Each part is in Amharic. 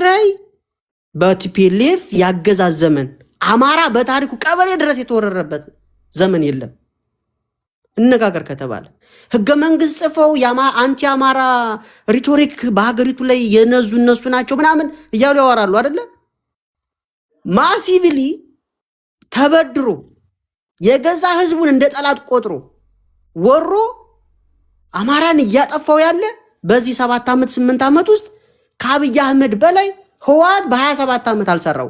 ትግራይ በቲፒኤልኤፍ ያገዛዝ ዘመን አማራ በታሪኩ ቀበሌ ድረስ የተወረረበት ዘመን የለም። እነጋገር ከተባለ ህገ መንግስት ጽፈው አንቲ አማራ ሪቶሪክ በሀገሪቱ ላይ የነዙ እነሱ ናቸው ምናምን እያሉ ያወራሉ አይደለ? ማሲቪሊ ተበድሮ የገዛ ህዝቡን እንደ ጠላት ቆጥሮ ወሮ አማራን እያጠፋው ያለ በዚህ 7 ዓመት 8 ዓመት ውስጥ ከአብይ አህመድ በላይ ህወሓት በ27 ዓመት አልሰራው።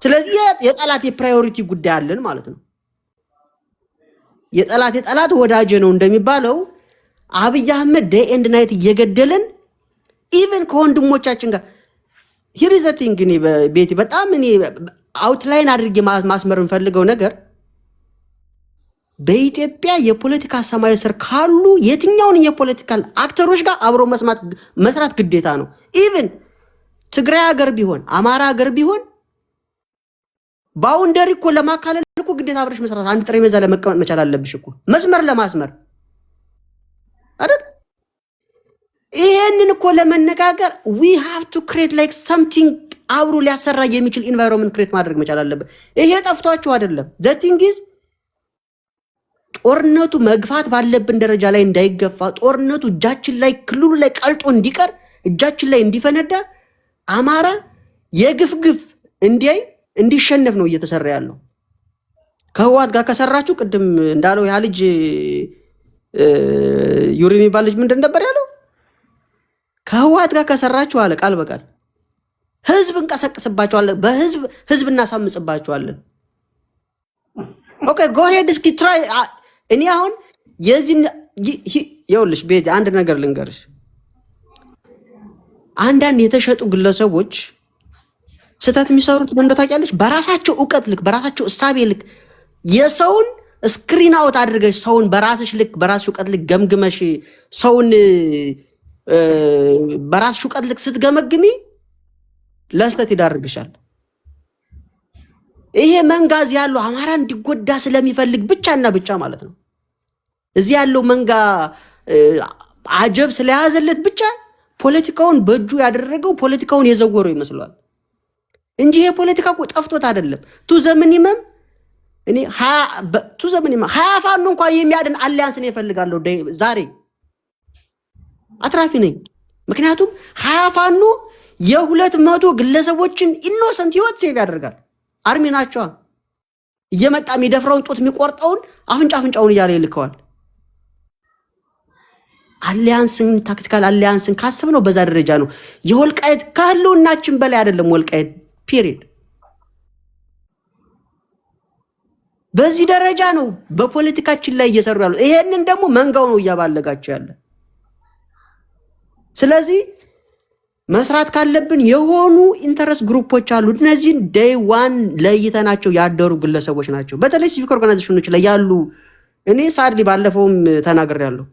ስለዚህ የጠላት የፕራዮሪቲ ጉዳይ አለን ማለት ነው። የጠላት ወዳጅ ነው እንደሚባለው አብይ አህመድ ዴይ ኤንድ ናይት እየገደለን ኢቭን ከወንድሞቻችን ጋር ሂሪዘቲንግ እኔ ቤቲ በጣም እኔ አውትላይን አድርጌ ማስመር እንፈልገው ነገር በኢትዮጵያ የፖለቲካ ሰማይ ስር ካሉ የትኛውን የፖለቲካል አክተሮች ጋር አብሮ መስራት ግዴታ ነው። ኢቭን ትግራይ ሀገር ቢሆን አማራ ሀገር ቢሆን ባውንደሪ እኮ ለማካለል እኮ ግዴታ አብረሽ መስራት አንድ ጠረጴዛ ላይ መቀመጥ መቻል አለብሽ እኮ መስመር ለማስመር አይደል? ይሄንን እኮ ለመነጋገር we have to create like something አብሮ ሊያሰራ የሚችል environment create ማድረግ መቻል አለበት። ይሄ ጠፍቷችሁ አይደለም። the thing is ጦርነቱ መግፋት ባለብን ደረጃ ላይ እንዳይገፋ ጦርነቱ እጃችን ላይ ክልሉ ላይ ቀልጦ እንዲቀር እጃችን ላይ እንዲፈነዳ አማራ የግፍግፍ እንዲሸነፍ ነው እየተሰራ ያለው። ከህወሓት ጋር ከሰራችሁ ቅድም እንዳለው ያ ልጅ ዩሪ የሚባል ልጅ ምንድን ነበር ያለው? ከህወሓት ጋር ከሰራችሁ አለ ቃል በቃል ህዝብ እንቀሰቅስባችኋለን፣ ህዝብ እናሳምጽባችኋለን። ኦኬ ጎ ሄድ እስኪ ትራይ። እኔ አሁን ይኸውልሽ ቤት አንድ ነገር ልንገርሽ። አንዳንድ የተሸጡ ግለሰቦች ስህተት የሚሰሩት ምን እንደው ታውቂያለሽ? በራሳቸው ዕውቀት ልክ በራሳቸው እሳቤ ልክ የሰውን ስክሪን አውት አድርገሽ ሰውን በራስሽ ልክ በራስሽ ዕውቀት ልክ ገምግመሽ ሰውን በራስሽ ዕውቀት ልክ ስትገመግሚ ለስተት ይዳርግሻል። ይሄ መንጋዝ ያለው አማራ እንዲጎዳ ስለሚፈልግ ብቻና ብቻ ማለት ነው። እዚህ ያለው መንጋ አጀብ ስለያዘለት ብቻ ፖለቲካውን በእጁ ያደረገው ፖለቲካውን የዘወረው ይመስላል እንጂ ይሄ ፖለቲካ እኮ ጠፍቶት አይደለም። ቱ ዘመኒመም እኔ ቱ ዘመኒመም ፋኖ እንኳን የሚያድን አሊያንስ ነው ይፈልጋለሁ። ዛሬ አትራፊ ነኝ። ምክንያቱም ፋኖ የ200 ግለሰቦችን ኢኖሰንት ህይወት ሴቭ ያደርጋል። አርሚ ናቸው። እየመጣ የሚደፍረውን ጦት የሚቆርጠውን አፍንጫውን እያለ ይልከዋል። አሊያንስን ታክቲካል አሊያንስን ካስብነው በዛ ደረጃ ነው። የወልቃይት ከህልውናችን በላይ አይደለም ወልቃይት ፒሪድ። በዚህ ደረጃ ነው በፖለቲካችን ላይ እየሰሩ ያለው። ይሄንን ደግሞ መንጋው ነው እያባለጋቸው ያለ። ስለዚህ መስራት ካለብን የሆኑ ኢንተረስት ግሩፖች አሉ። እነዚህን ዴይ ዋን ለይተናቸው ያደሩ ግለሰቦች ናቸው። በተለይ ሲቪክ ኦርጋናይዜሽኖች ላይ ያሉ እኔ ሳድሊ ባለፈውም ተናግሬያለሁ።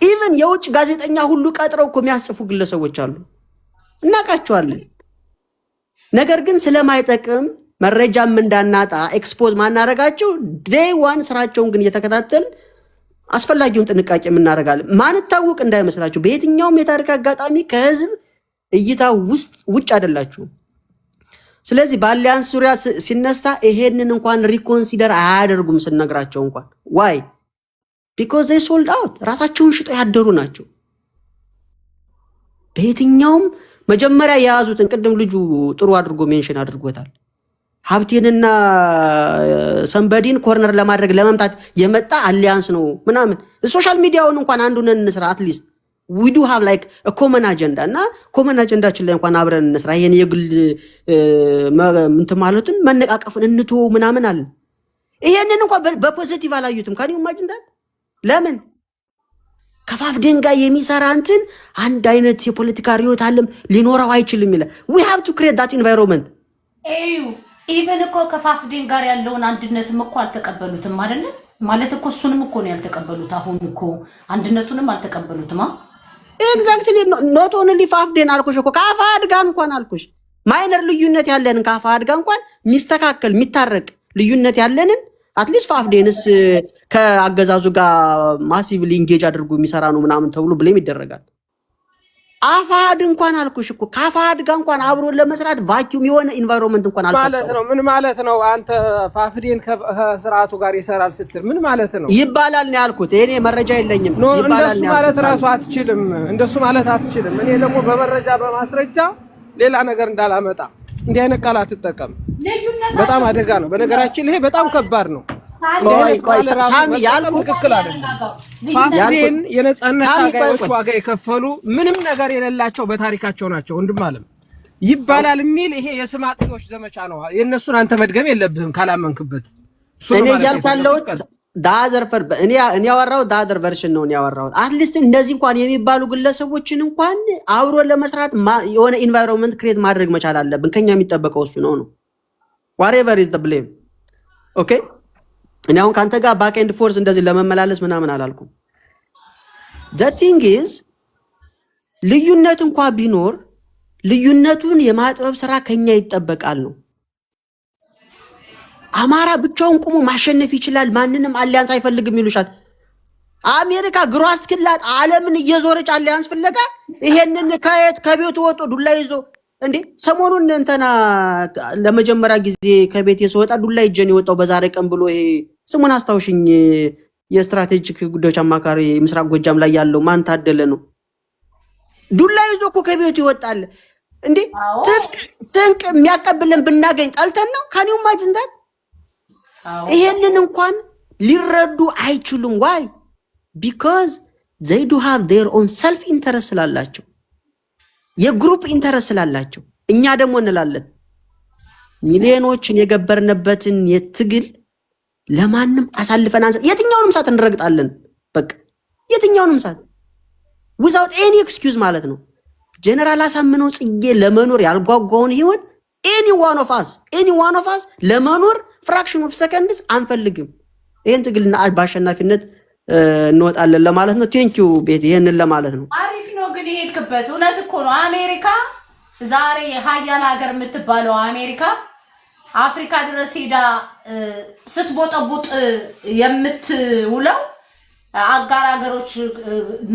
ኢቭን የውጭ ጋዜጠኛ ሁሉ ቀጥረው እኮ የሚያስጽፉ ግለሰቦች አሉ፣ እናውቃቸዋለን። ነገር ግን ስለማይጠቅም መረጃም እንዳናጣ ኤክስፖዝ ማናረጋቸው ዴይ ዋን ስራቸውን ግን እየተከታተል አስፈላጊውን ጥንቃቄ የምናደርጋለን። ማንታወቅ እንዳይመስላችሁ። በየትኛውም የታሪክ አጋጣሚ ከህዝብ እይታ ውጭ አይደላችሁም። ስለዚህ በአሊያንስ ዙሪያ ሲነሳ ይሄንን እንኳን ሪኮንሲደር አያደርጉም ስንነግራቸው እንኳን ዋይ ቢኮዝ they sold out ራሳቸውን ሽጦ ያደሩ ናቸው። በየትኛውም መጀመሪያ የያዙትን ቅድም ልጁ ጥሩ አድርጎ ሜንሽን አድርጎታል። ሀብቴንና ሰንበዲን ኮርነር ለማድረግ ለመምታት የመጣ አሊያንስ ነው ምናምን። ሶሻል ሚዲያውን እንኳን አንዱን እንስራ አትሊስት we do have like a common agenda እና ኮመን አጀንዳችን ላይ እንኳን አብረን እንስራ። ይሄን የግል እንትን ማለቱን መነቃቀፍን እንቶ ምናምን አለ። ይሄንን እንኳን በፖዚቲቭ አላዩትም። ካን ዩ ኢማጂን ዳት? ለምን ከፋፍ ድንጋይ የሚሰራ እንትን አንድ አይነት የፖለቲካ ሪዮት አለም ሊኖረው አይችልም ይላል። we have to create that environment። ኢቨን እኮ ከፋፍ ድንጋይ ያለውን አንድነትም እኮ አልተቀበሉትም አይደል? ማለት እኮ እሱንም እኮ ነው ያልተቀበሉት። አሁን እኮ አንድነቱንም አልተቀበሉትም። ኤግዛክትሊ ኖት ኦንሊ ፋፍ ድን አልኩሽ እኮ ከፋፍ አድጋ እንኳን አልኩሽ ማይነር ልዩነት ያለንን ከፋፍ አድጋ እንኳን ሚስተካከል ሚታረቅ ልዩነት ያለንን አትሊስት ፋፍ ድንስ ከአገዛዙ ጋር ማሲቭሊ ኢንጌጅ አድርጎ የሚሰራ ነው ምናምን ተብሎ ብለም ይደረጋል። አፋድ እንኳን አልኩሽ እኮ ከአፋድ ጋር እንኳን አብሮ ለመስራት ቫኪዩም የሆነ ኢንቫይሮንመንት እንኳን ማለት ነው። ምን ማለት ነው? አንተ ፋፍዴን ከስርዓቱ ጋር ይሰራል ስትል ምን ማለት ነው? ይባላል ነው ያልኩት። እኔ መረጃ የለኝም። ይባላል እንደሱ ማለት ራሱ አትችልም። እንደሱ ማለት አትችልም። እኔ ደግሞ በመረጃ በማስረጃ ሌላ ነገር እንዳላመጣ እንዲህ አይነት ቃል አትጠቀም። በጣም አደጋ ነው። በነገራችን ይሄ በጣም ከባድ ነው። ሳሚ ያልኩት ትክክል አይደለም። ፋፍዴን የነጻነት ታጋዮች ዋጋ የከፈሉ ምንም ነገር የሌላቸው በታሪካቸው ናቸው። ወንድም አለም ይባላል የሚል ይሄ የስም አጥፊዎች ዘመቻ ነው። የእነሱን አንተ መድገም የለብህም ካላመንክበት። እኔ ያልኩት ዳዘርፈር እኔ ያወራው ዳዘር ቨርሽን ነው ያወራው። አትሊስት እንደዚህ እንኳን የሚባሉ ግለሰቦችን እንኳን አብሮ ለመስራት የሆነ ኢንቫይሮንመንት ክሬት ማድረግ መቻል አለብን። ከኛ የሚጠበቀው እሱ ነው። whatever is the blame ኦኬ። እኔ አሁን ካንተ ጋር ባክ ኤንድ ፎርስ እንደዚህ ለመመላለስ ምናምን አላልኩም። the thing is ልዩነት እንኳን ቢኖር ልዩነቱን የማጥበብ ስራ ከኛ ይጠበቃል ነው። አማራ ብቻውን ቆሞ ማሸነፍ ይችላል፣ ማንንም አሊያንስ አይፈልግም ይሉሻል። አሜሪካ ግሯስ ክላት ዓለምን እየዞረች አሊያንስ ፍለጋ ይሄንን ከቤቱ ወጦ ዱላ ይዞ እንዴ ሰሞኑን እንተና ለመጀመሪያ ጊዜ ከቤት የሰወጣ ዱላ ይጀን የወጣው በዛሬ ቀን ብሎ ይሄ ስሙን አስታውሽኝ የስትራቴጂክ ጉዳዮች አማካሪ ምስራቅ ጎጃም ላይ ያለው ማን ታደለ ነው። ዱላ ይዞ እኮ ከቤቱ ይወጣል እንዴ። ትንቅ የሚያቀብልን ብናገኝ ጠልተን ነው ካኒው ማጅንዳት ይሄንን እንኳን ሊረዱ አይችሉም። why because they do have their own self interest ስላላቸው የግሩፕ ኢንተረስት ስላላቸው። እኛ ደግሞ እንላለን ሚሊዮኖችን የገበርንበትን የትግል ለማንም አሳልፈን አንሰጥ፣ የትኛውንም ሰዓት እንረግጣለን። በቃ የትኛውንም ሰዓት without any excuse ማለት ነው። ጀነራል አሳምነው ጽጌ ለመኖር ያልጓጓውን ህይወት any one of us ለመኖር fraction of seconds አንፈልግም። ይሄን ትግልና በአሸናፊነት እንወጣለን ለማለት ነው። ቴንኪዩ ቤት ይሄንን ለማለት ነው። አሪፍ ነው ግን ይሄድክበት እውነት እኮ ነው። አሜሪካ ዛሬ ሀያል ሀገር የምትባለው አሜሪካ አፍሪካ ድረስ ሄዳ ስትቦጠቡጥ የምትውለው አጋር ሀገሮች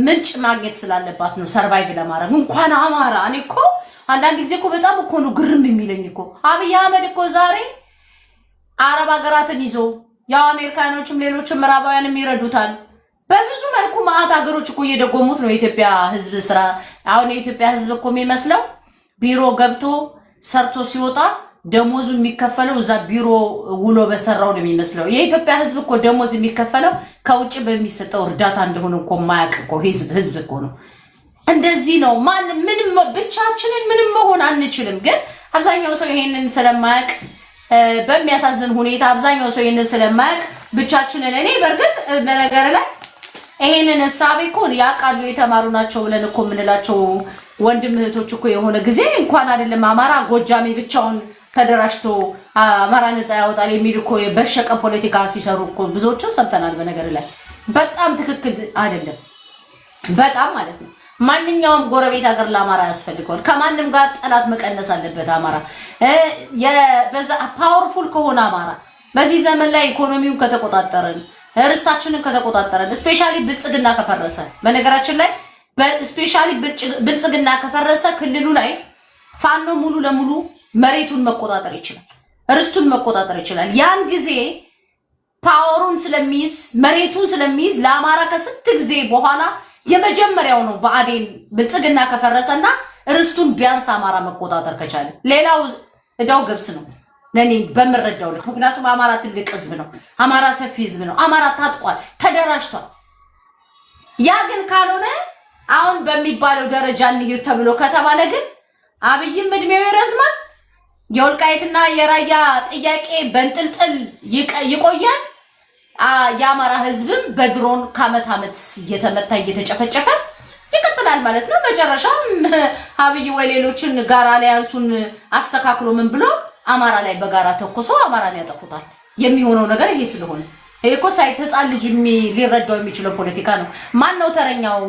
ምንጭ ማግኘት ስላለባት ነው ሰርቫይቭ ለማድረግ። እንኳን አማራ እኔ እኮ አንዳንድ ጊዜ እኮ በጣም እኮ ነው ግርም የሚለኝ እኮ አብይ አህመድ እኮ ዛሬ አረብ ሀገራትን ይዞ ያው አሜሪካኖችም ሌሎችም ምዕራባውያንም ይረዱታል። በብዙ መልኩ ማአት ሀገሮች እኮ እየደጎሙት ነው የኢትዮጵያ ህዝብ ስራ። አሁን የኢትዮጵያ ህዝብ እኮ የሚመስለው ቢሮ ገብቶ ሰርቶ ሲወጣ ደሞዙ የሚከፈለው እዛ ቢሮ ውሎ በሰራው ነው የሚመስለው። የኢትዮጵያ ህዝብ እኮ ደሞዝ የሚከፈለው ከውጭ በሚሰጠው እርዳታ እንደሆነ እኮ ማያውቅ እኮ ህዝብ እኮ ነው። እንደዚህ ነው። ምንም ብቻችንን ምንም መሆን አንችልም። ግን አብዛኛው ሰው ይሄንን ስለማያውቅ በሚያሳዝን ሁኔታ አብዛኛው ሰው ይሄንን ስለማያውቅ ብቻችንን እኔ በርግጥ በነገር ላይ ይሄንን ሐሳብ እኮ ያውቃሉ የተማሩ ናቸው ብለን እኮ የምንላቸው ወንድም እህቶች እኮ የሆነ ጊዜ እንኳን አይደለም አማራ ጎጃሜ ብቻውን ተደራጅቶ አማራ ነፃ ያወጣል የሚል እኮ በሸቀ ፖለቲካ ሲሰሩ እኮ ብዙዎችን ሰምተናል። በነገር ላይ በጣም ትክክል አይደለም፣ በጣም ማለት ነው። ማንኛውም ጎረቤት ሀገር ለአማራ ያስፈልገዋል። ከማንም ጋር ጠላት መቀነስ አለበት አማራ። በዛ ፓወርፉል ከሆነ አማራ በዚህ ዘመን ላይ ኢኮኖሚውን ከተቆጣጠረን ርስታችንን ከተቆጣጠረን ስፔሻሊ ብልጽግና ከፈረሰ በነገራችን ላይ በስፔሻሊ ብልጽግና ከፈረሰ ክልሉ ላይ ፋኖ ሙሉ ለሙሉ መሬቱን መቆጣጠር ይችላል፣ ርስቱን መቆጣጠር ይችላል። ያን ጊዜ ፓወሩን ስለሚይዝ መሬቱን ስለሚይዝ ለአማራ ከስንት ጊዜ በኋላ የመጀመሪያው ነው በአዴን ብልጽግና ከፈረሰና ርስቱን ቢያንስ አማራ መቆጣጠር ከቻለ ሌላው እዳው ገብስ ነው ለኔ በመረዳው ልክ። ምክንያቱም አማራ ትልቅ ህዝብ ነው፣ አማራ ሰፊ ህዝብ ነው፣ አማራ ታጥቋል፣ ተደራጅቷል። ያ ግን ካልሆነ አሁን በሚባለው ደረጃ እንሂድ ተብሎ ከተባለ ግን አብይም እድሜው ይረዝማል፣ የወልቃይትና የራያ ጥያቄ በእንጥልጥል ይቆያል። የአማራ ህዝብም በድሮን ከአመት አመት እየተመታ እየተጨፈጨፈ ይቀጥላል ማለት ነው። መጨረሻም አብይ ወይ ሌሎችን ጋራ አሊያንሱን አስተካክሎ ምን ብሎ አማራ ላይ በጋራ ተኮሶ አማራን ያጠፉታል። የሚሆነው ነገር ይሄ ስለሆነ ይሄ እኮ ሳይተጻል ልጅ ሊረዳው የሚችለው ፖለቲካ ነው። ማን ነው ተረኛው?